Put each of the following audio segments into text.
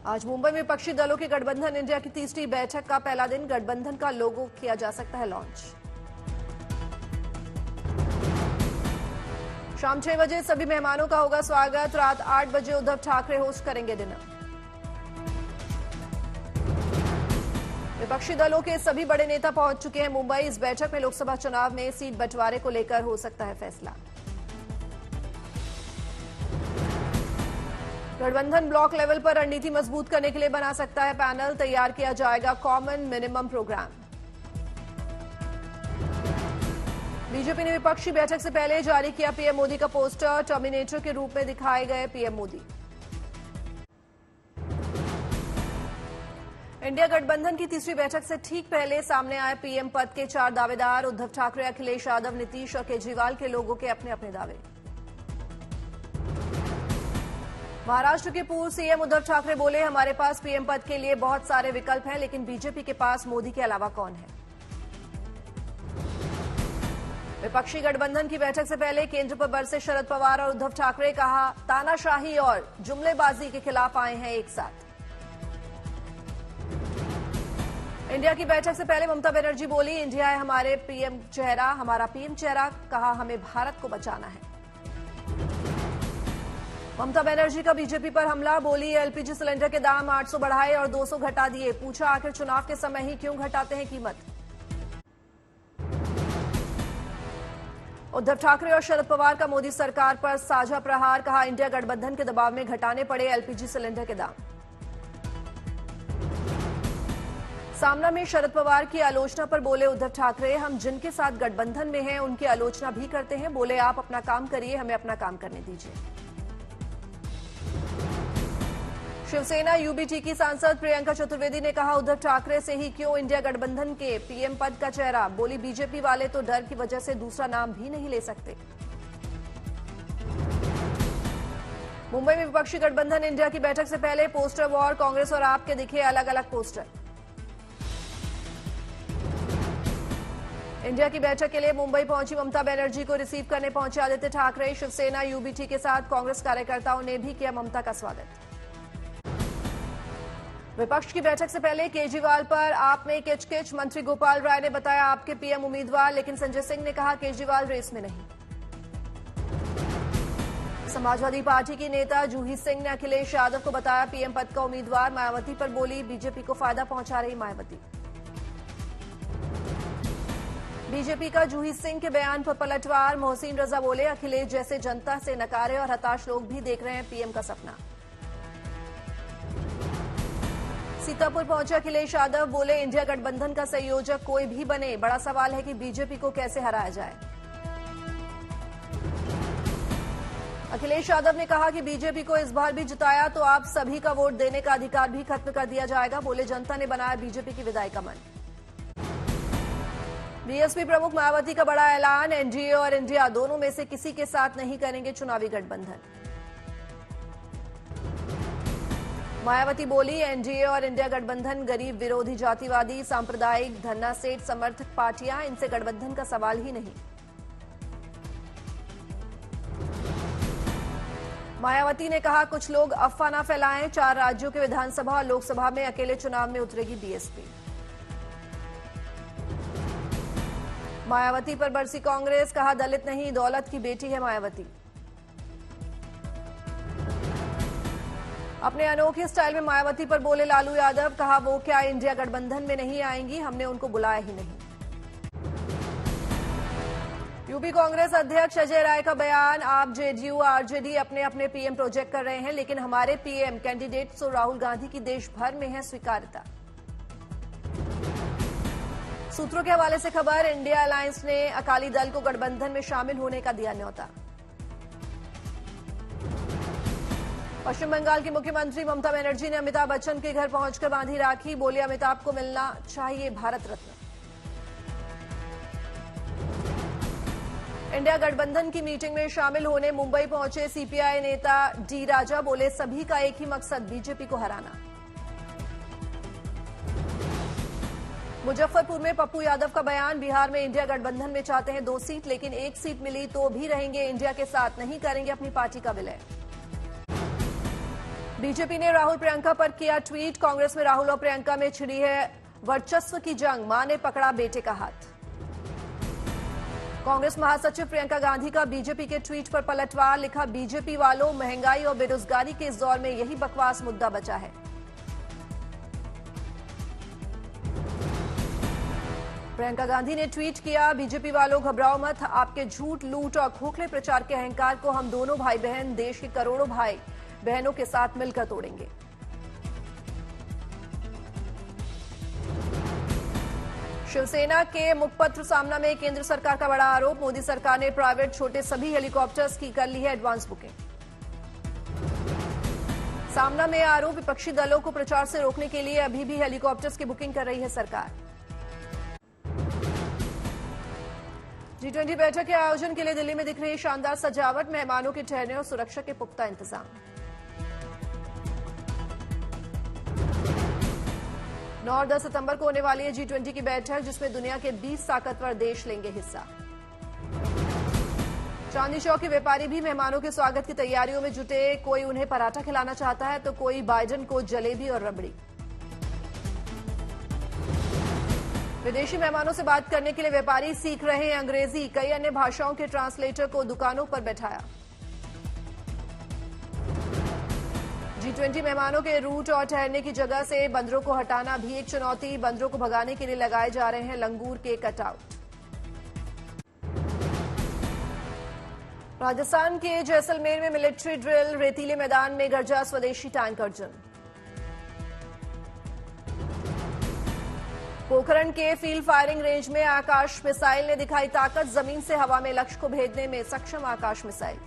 आज मुंबई में विपक्षी दलों के गठबंधन इंडिया की तीसरी बैठक का पहला दिन। गठबंधन का लोगो किया जा सकता है लॉन्च। शाम 6 बजे सभी मेहमानों का होगा स्वागत। रात 8 बजे उद्धव ठाकरे होस्ट करेंगे डिनर। विपक्षी दलों के सभी बड़े नेता पहुंच चुके हैं मुंबई। इस बैठक में लोकसभा चुनाव में सीट बंटवारे को लेकर हो सकता है फैसला। गठबंधन ब्लॉक लेवल पर रणनीति मजबूत करने के लिए बना सकता है पैनल। तैयार किया जाएगा कॉमन मिनिमम प्रोग्राम। बीजेपी ने विपक्षी बैठक से पहले जारी किया पीएम मोदी का पोस्टर। टर्मिनेटर के रूप में दिखाए गए पीएम मोदी। इंडिया गठबंधन की तीसरी बैठक से ठीक पहले सामने आए पीएम पद के 4 दावेदार। उद्धव ठाकरे, अखिलेश यादव, नीतीश और केजरीवाल के लोगों के अपने अपने दावे। महाराष्ट्र के पूर्व सीएम उद्धव ठाकरे बोले, हमारे पास पीएम पद के लिए बहुत सारे विकल्प हैं, लेकिन बीजेपी के पास मोदी के अलावा कौन है। विपक्षी गठबंधन की बैठक से पहले केंद्र पर बरसे शरद पवार और उद्धव ठाकरे। कहा, तानाशाही और जुमलेबाजी के खिलाफ आए हैं एक साथ। इंडिया की बैठक से पहले ममता बनर्जी बोली, इंडिया है हमारे पीएम चेहरा, हमारा पीएम चेहरा। कहा, हमें भारत को बचाना है। ममता बनर्जी का बीजेपी पर हमला। बोली, एलपीजी सिलेंडर के दाम 800 बढ़ाए और 200 घटा दिए। पूछा, आखिर चुनाव के समय ही क्यों घटाते हैं कीमत। उद्धव ठाकरे और शरद पवार का मोदी सरकार पर साझा प्रहार। कहा, इंडिया गठबंधन के दबाव में घटाने पड़े एलपीजी सिलेंडर के दाम। सामना में शरद पवार की आलोचना पर बोले उद्धव ठाकरे, हम जिनके साथ गठबंधन में हैं उनकी आलोचना भी करते हैं। बोले, आप अपना काम करिए, हमें अपना काम करने दीजिए। शिवसेना यूबीटी की सांसद प्रियंका चतुर्वेदी ने कहा, उद्धव ठाकरे से ही क्यों इंडिया गठबंधन के पीएम पद का चेहरा। बोली, बीजेपी वाले तो डर की वजह से दूसरा नाम भी नहीं ले सकते। मुंबई में विपक्षी गठबंधन इंडिया की बैठक से पहले पोस्टर वॉर। कांग्रेस और आप के दिखे अलग अलग पोस्टर। इंडिया की बैठक के लिए मुंबई पहुंची ममता बनर्जी को रिसीव करने पहुंचे आदित्य ठाकरे। शिवसेना यूबीटी के साथ कांग्रेस कार्यकर्ताओं ने भी किया ममता का स्वागत। विपक्ष की बैठक से पहले केजरीवाल पर आप में किचकिच। मंत्री गोपाल राय ने बताया आपके पीएम उम्मीदवार, लेकिन संजय सिंह ने कहा केजरीवाल रेस में नहीं। समाजवादी पार्टी की नेता जूही सिंह ने अखिलेश यादव को बताया पीएम पद का उम्मीदवार। मायावती पर बोली, बीजेपी को फायदा पहुंचा रही मायावती। बीजेपी का जूही सिंह के बयान पर पलटवार। मोहसिन रजा बोले, अखिलेश जैसे जनता से नकारे और हताश लोग भी देख रहे हैं पीएम का सपना। सीतापुर पहुंचे अखिलेश यादव। बोले, इंडिया गठबंधन का संयोजक कोई भी बने, बड़ा सवाल है कि बीजेपी को कैसे हराया जाए। अखिलेश यादव ने कहा कि बीजेपी को इस बार भी जिताया तो आप सभी का वोट देने का अधिकार भी खत्म कर दिया जाएगा। बोले, जनता ने बनाया बीजेपी की विदाई का मन। बीएसपी प्रमुख मायावती का बड़ा ऐलान, एनडीए और इंडिया दोनों में से किसी के साथ नहीं करेंगे चुनावी गठबंधन। मायावती बोली, एनडीए और इंडिया गठबंधन गरीब विरोधी, जातिवादी, सांप्रदायिक, धन्ना सेठ समर्थक पार्टियां, इनसे गठबंधन का सवाल ही नहीं। मायावती ने कहा, कुछ लोग अफवाह न फैलाएं। 4 राज्यों के विधानसभा और लोकसभा में अकेले चुनाव में उतरेगी बीएसपी। मायावती पर बरसी कांग्रेस। कहा, दलित नहीं दौलत की बेटी है मायावती। अपने अनोखे स्टाइल में मायावती पर बोले लालू यादव। कहा, वो क्या इंडिया गठबंधन में नहीं आएंगी, हमने उनको बुलाया ही नहीं। यूपी कांग्रेस अध्यक्ष अजय राय का बयान, आप जेडीयू आरजेडी अपने अपने पीएम प्रोजेक्ट कर रहे हैं, लेकिन हमारे पीएम कैंडिडेट तो राहुल गांधी की देश भर में है स्वीकार्यता। सूत्रों के हवाले से खबर, इंडिया अलायंस ने अकाली दल को गठबंधन में शामिल होने का दिया न्योता। पश्चिम बंगाल की मुख्यमंत्री ममता बनर्जी ने अमिताभ बच्चन के घर पहुंचकर बांधी राखी। बोले, अमिताभ को मिलना चाहिए भारत रत्न। इंडिया गठबंधन की मीटिंग में शामिल होने मुंबई पहुंचे सीपीआई नेता डी राजा। बोले, सभी का एक ही मकसद, बीजेपी को हराना। मुजफ्फरपुर में पप्पू यादव का बयान, बिहार में इंडिया गठबंधन में चाहते हैं 2 सीट, लेकिन 1 सीट मिली तो भी रहेंगे इंडिया के साथ, नहीं करेंगे अपनी पार्टी का विलय। बीजेपी ने राहुल प्रियंका पर किया ट्वीट। कांग्रेस में राहुल और प्रियंका में छिड़ी है वर्चस्व की जंग, मां ने पकड़ा बेटे का हाथ। कांग्रेस महासचिव प्रियंका गांधी का बीजेपी के ट्वीट पर पलटवार, लिखा बीजेपी वालों, महंगाई और बेरोजगारी के इस दौर में यही बकवास मुद्दा बचा है। प्रियंका गांधी ने ट्वीट किया, बीजेपी वालों घबराओ मत, आपके झूठ, लूट और खोखले प्रचार के अहंकार को हम दोनों भाई बहन देश के करोड़ों भाई बहनों के साथ मिलकर तोड़ेंगे। शिवसेना के मुखपत्र सामना में केंद्र सरकार का बड़ा आरोप, मोदी सरकार ने प्राइवेट छोटे सभी हेलीकॉप्टर्स की कर ली है एडवांस बुकिंग। सामना में आरोप, विपक्षी दलों को प्रचार से रोकने के लिए अभी भी हेलीकॉप्टर्स की बुकिंग कर रही है सरकार। G20 बैठक के आयोजन के लिए दिल्ली में दिख रही शानदार सजावट, मेहमानों के ठहरने और सुरक्षा के पुख्ता इंतजाम। 9 और 10 सितंबर को होने वाली है G20 की बैठक, जिसमें दुनिया के 20 ताकतवर देश लेंगे हिस्सा। चांदनी चौक के व्यापारी भी मेहमानों के स्वागत की तैयारियों में जुटे, कोई उन्हें पराठा खिलाना चाहता है तो कोई बाइडेन को जलेबी और रबड़ी। विदेशी मेहमानों से बात करने के लिए व्यापारी सीख रहे हैं अंग्रेजी, कई अन्य भाषाओं के ट्रांसलेटर को दुकानों पर बैठाया। G20 मेहमानों के रूट और ठहरने की जगह से बंदरों को हटाना भी एक चुनौती, बंदरों को भगाने के लिए लगाए जा रहे हैं लंगूर के कटआउट। राजस्थान के जैसलमेर में मिलिट्री ड्रिल, रेतीले मैदान में गरजा स्वदेशी टैंक अर्जुन। पोखरण के फील्ड फायरिंग रेंज में आकाश मिसाइल ने दिखाई ताकत, जमीन से हवा में लक्ष्य को भेदने में सक्षम आकाश मिसाइल।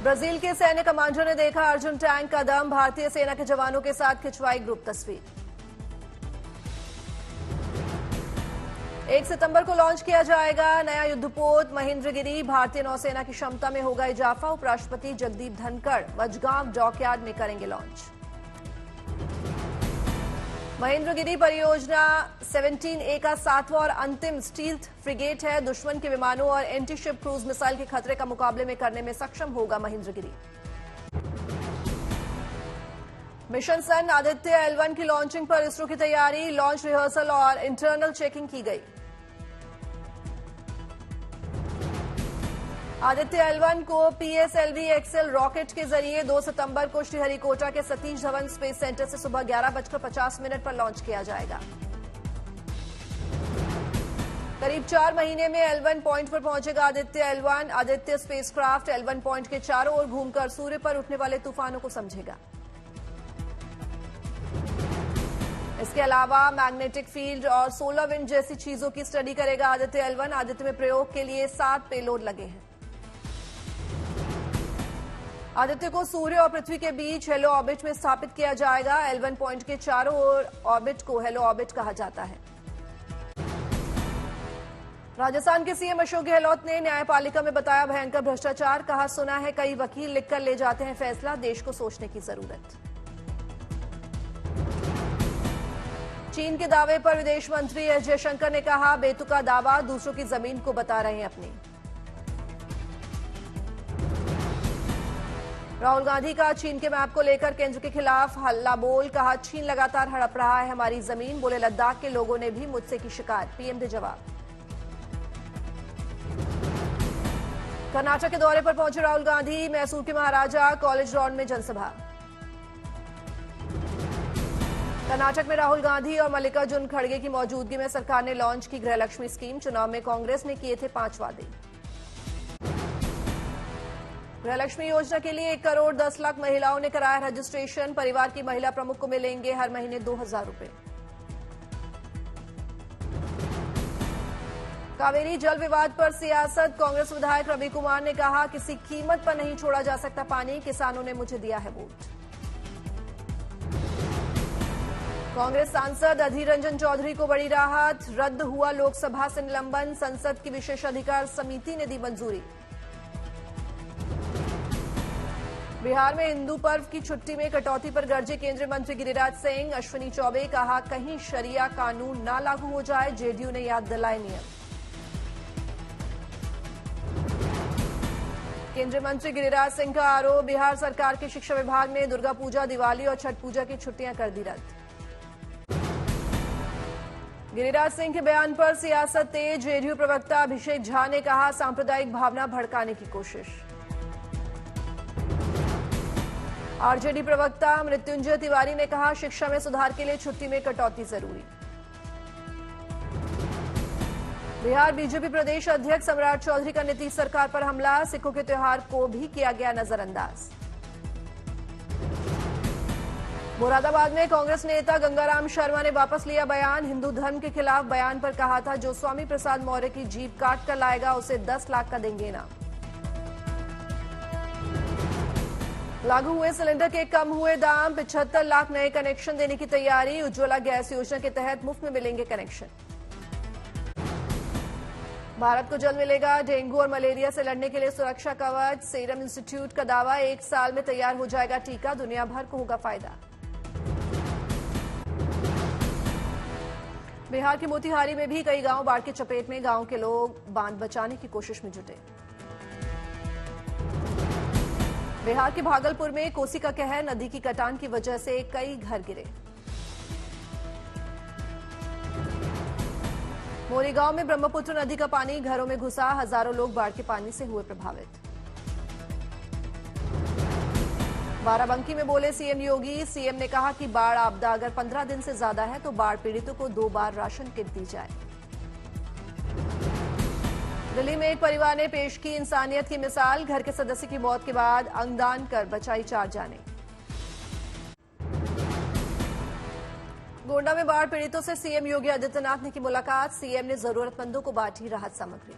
ब्राजील के सैन्य कमांडर ने देखा अर्जुन टैंक का दम, भारतीय सेना के जवानों के साथ खिंचवाई ग्रुप तस्वीर। 1 सितंबर को लॉन्च किया जाएगा नया युद्धपोत महेंद्रगिरी, भारतीय नौसेना की क्षमता में होगा इजाफा, उपराष्ट्रपति जगदीप धनखड़ मझगांव डॉकयार्ड में करेंगे लॉन्च। महेंद्रगिरी परियोजना 17A का 7वां और अंतिम स्टील्थ फ्रिगेट है, दुश्मन के विमानों और एंटी शिप क्रूज मिसाइल के खतरे का मुकाबले में करने में सक्षम होगा महेंद्रगिरी। मिशन सन आदित्य L1 की लॉन्चिंग पर इसरो की तैयारी, लॉन्च रिहर्सल और इंटरनल चेकिंग की गई। आदित्य L1 को PSLV XL रॉकेट के जरिए 2 सितंबर को श्रीहरिकोटा के सतीश धवन स्पेस सेंटर से सुबह 11:50 पर लॉन्च किया जाएगा। करीब 4 महीने में L1 पॉइंट पर पहुंचेगा Aditya L1। Aditya spacecraft L1 point के चारों ओर घूमकर सूर्य पर उठने वाले तूफानों को समझेगा। इसके अलावा मैग्नेटिक फील्ड और सोलर विंड जैसी चीजों की स्टडी करेगा आदित्य L1। आदित्य में प्रयोग के लिए 7 पेलोड लगे हैं। आदित्य को सूर्य और पृथ्वी के बीच हेलो ऑर्बिट में स्थापित किया जाएगा। L1 पॉइंट के चारों ओर ऑर्बिट को हेलो ऑर्बिट कहा जाता है। राजस्थान के सीएम अशोक गहलोत ने न्यायपालिका में बताया भयंकर भ्रष्टाचार, कहा सुना है कई वकील लिखकर ले जाते हैं फैसला, देश को सोचने की जरूरत। चीन के दावे पर विदेश मंत्री एस जयशंकर ने कहा बेतुका दावा, दूसरों की जमीन को बता रहे हैं अपनी। राहुल गांधी का चीन के मैप को लेकर केंद्र के खिलाफ हल्ला बोल, कहा चीन लगातार हड़प रहा है हमारी जमीन, बोले लद्दाख के लोगों ने भी मुझसे की शिकायत, पीएम दे जवाब। कर्नाटक के दौरे पर पहुंचे राहुल गांधी, मैसूर के महाराजा कॉलेज रोड में जनसभा। कर्नाटक में राहुल गांधी और मल्लिकार्जुन खड़गे की मौजूदगी में सरकार ने लॉन्च की गृहलक्ष्मी स्कीम, चुनाव में कांग्रेस ने किए थे 5 वादे। गृहलक्ष्मी योजना के लिए 1 करोड़ 10 लाख महिलाओं ने कराया रजिस्ट्रेशन, परिवार की महिला प्रमुख को मिलेंगे हर महीने 2000 रुपए। कावेरी जल विवाद पर सियासत, कांग्रेस विधायक रवि कुमार ने कहा किसी कीमत पर नहीं छोड़ा जा सकता पानी, किसानों ने मुझे दिया है वोट। कांग्रेस सांसद अधीर रंजन चौधरी को बड़ी राहत, रद्द हुआ लोकसभा से निलंबन, संसद की विशेषाधिकार समिति ने दी मंजूरी। बिहार में हिंदू पर्व की छुट्टी में कटौती पर गरजे केंद्रीय मंत्री गिरिराज सिंह, अश्विनी चौबे, कहा कहीं शरिया कानून ना लागू हो जाए, जेडीयू ने याद दिलाए नियम। केंद्रीय मंत्री गिरिराज सिंह का आरोप, बिहार सरकार के शिक्षा विभाग ने दुर्गा पूजा, दिवाली और छठ पूजा की छुट्टियां कर दी रद्द। गिरिराज सिंह के बयान पर सियासत तेज, जेडीयू प्रवक्ता अभिषेक झा ने कहा सांप्रदायिक भावना भड़काने की कोशिश। आरजेडी प्रवक्ता मृत्युंजय तिवारी ने कहा शिक्षा में सुधार के लिए छुट्टी में कटौती जरूरी। बिहार बीजेपी प्रदेश अध्यक्ष सम्राट चौधरी का नीतीश सरकार पर हमला, सिखों के त्योहार को भी किया गया नजरअंदाज। मुरादाबाद में कांग्रेस नेता गंगाराम शर्मा ने वापस लिया बयान, हिंदू धर्म के खिलाफ बयान पर कहा था जो स्वामी प्रसाद मौर्य की जीप काट कर लाएगा उसे 10 लाख का देंगे इनाम। लागू हुए सिलेंडर के कम हुए दाम, 75 लाख नए कनेक्शन देने की तैयारी, उज्ज्वला गैस योजना के तहत मुफ्त में मिलेंगे कनेक्शन। भारत को जल्द मिलेगा डेंगू और मलेरिया से लड़ने के लिए सुरक्षा कवच, सीरम इंस्टीट्यूट का दावा 1 साल में तैयार हो जाएगा टीका, दुनिया भर को होगा फायदा। बिहार के मोतिहारी में भी कई गांव बाढ़ की चपेट में, गांव के लोग बांध बचाने की कोशिश में जुटे। बिहार के भागलपुर में कोसी का कहर, नदी की कटान की वजह से कई घर गिरे। मोरीगांव में ब्रह्मपुत्र नदी का पानी घरों में घुसा, हजारों लोग बाढ़ के पानी से हुए प्रभावित। बाराबंकी में बोले सीएम योगी, सीएम ने कहा कि बाढ़ आपदा अगर 15 दिन से ज्यादा है तो बाढ़ पीड़ितों को 2 बार राशन किट दी जाए। दिल्ली में एक परिवार ने पेश की इंसानियत की मिसाल, घर के सदस्य की मौत के बाद अंगदान कर बचाई 4 जानें। गोंडा में बाढ़ पीड़ितों से सीएम योगी आदित्यनाथ ने की मुलाकात, सीएम ने जरूरतमंदों को बांटी राहत सामग्री।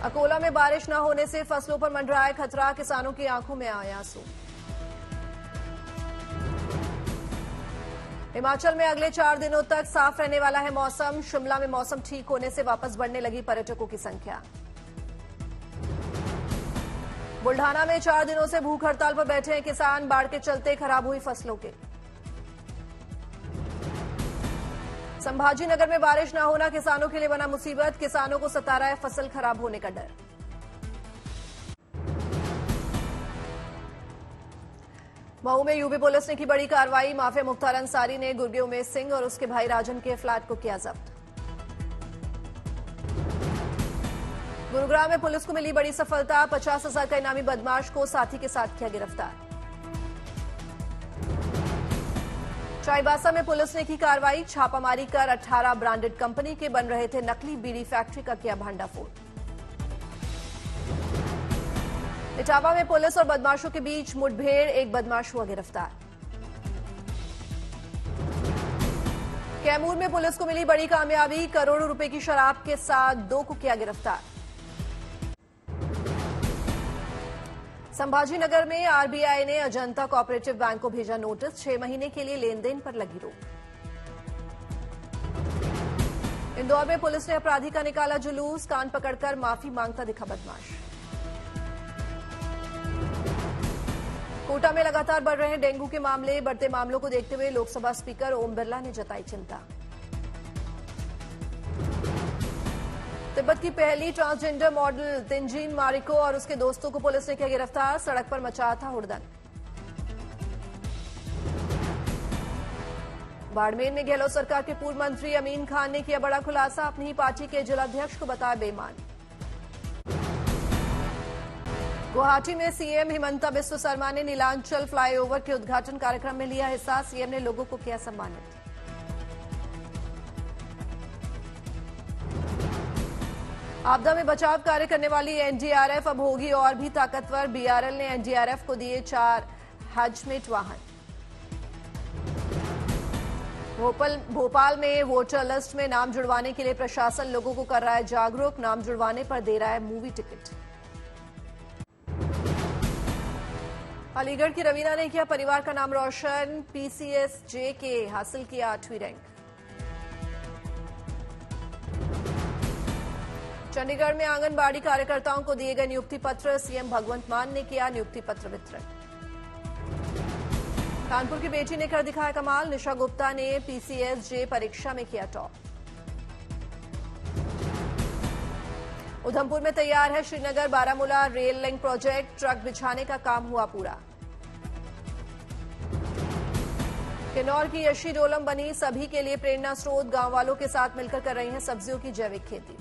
अकोला में बारिश न होने से फसलों पर मंडराए खतरा, किसानों की आंखों में आए आंसू। हिमाचल में अगले 4 दिनों तक साफ रहने वाला है मौसम, शिमला में मौसम ठीक होने से वापस बढ़ने लगी पर्यटकों की संख्या। बुल्ढाना में 4 दिनों से भूख हड़ताल पर बैठे हैं किसान, बाढ़ के चलते खराब हुई फसलों के। संभाजीनगर में बारिश न होना किसानों के लिए बना मुसीबत, किसानों को सता रहा है फसल खराब होने का डर। मऊ में यूपी पुलिस ने की बड़ी कार्रवाई, माफिया मुख्तार अंसारी ने गुर्गे उमेश सिंह और उसके भाई राजन के फ्लैट को किया जब्त। गुरुग्राम में पुलिस को मिली बड़ी सफलता, 50,000 का इनामी बदमाश को साथी के साथ किया गिरफ्तार। चाईबासा में पुलिस ने की कार्रवाई, छापामारी कर 18 ब्रांडेड कंपनी के बन रहे थे नकली बीड़ी फैक्ट्री का किया भंडाफोड़। इटावा में पुलिस और बदमाशों के बीच मुठभेड़, एक बदमाश हुआ गिरफ्तार। कैमूर में पुलिस को मिली बड़ी कामयाबी, करोड़ों रुपए की शराब के साथ 2 को किया गिरफ्तार। संभाजीनगर में आरबीआई ने अजंता कोऑपरेटिव बैंक को भेजा नोटिस, 6 महीने के लिए लेन देन पर लगी रोक। इंदौर में पुलिस ने अपराधी का निकाला जुलूस, कान पकड़कर माफी मांगता दिखा बदमाश। कोटा में लगातार बढ़ रहे डेंगू के मामले, बढ़ते मामलों को देखते हुए लोकसभा स्पीकर ओम बिरला ने जताई चिंता। तिब्बत की पहली ट्रांसजेंडर मॉडल तिनजिन मारिको और उसके दोस्तों को पुलिस ने किया गिरफ्तार, सड़क पर मचा था हुड़दंग। बाड़मेर में गहलोत सरकार के पूर्व मंत्री अमीन खान ने किया बड़ा खुलासा, अपनी ही पार्टी के जिलाध्यक्ष को बताया बेईमान। गुवाहाटी में सीएम हिमंता बिस्वा शर्मा ने नीलांचल फ्लाईओवर के उद्घाटन कार्यक्रम में लिया हिस्सा, सीएम ने लोगों को किया सम्मानित। आपदा में बचाव कार्य करने वाली एनडीआरएफ अब होगी और भी ताकतवर, बीआरएल ने एनडीआरएफ को दिए 4 हैजमेट वाहन। भोपाल में वोटर लिस्ट में नाम जुड़वाने के लिए प्रशासन लोगों को कर रहा है जागरूक, नाम जुड़वाने पर दे रहा है मूवी टिकट। अलीगढ़ की रवीना ने किया परिवार का नाम रोशन, पीसीएसजे के हासिल किया 8वीं रैंक। चंडीगढ़ में आंगनबाड़ी कार्यकर्ताओं को दिए गए नियुक्ति पत्र, सीएम भगवंत मान ने किया नियुक्ति पत्र वितरण। कानपुर की बेटी ने कर दिखाया कमाल, निशा गुप्ता ने पीसीएसजे परीक्षा में किया टॉप। उधमपुर में तैयार है Srinagar Baramulla rail link project, truck बिछाने का काम हुआ पूरा। किन्नौर की यशी डोलम बनी सभी के लिए प्रेरणा स्रोत, गांव वालों के साथ मिलकर कर रही हैं सब्जियों की जैविक खेती।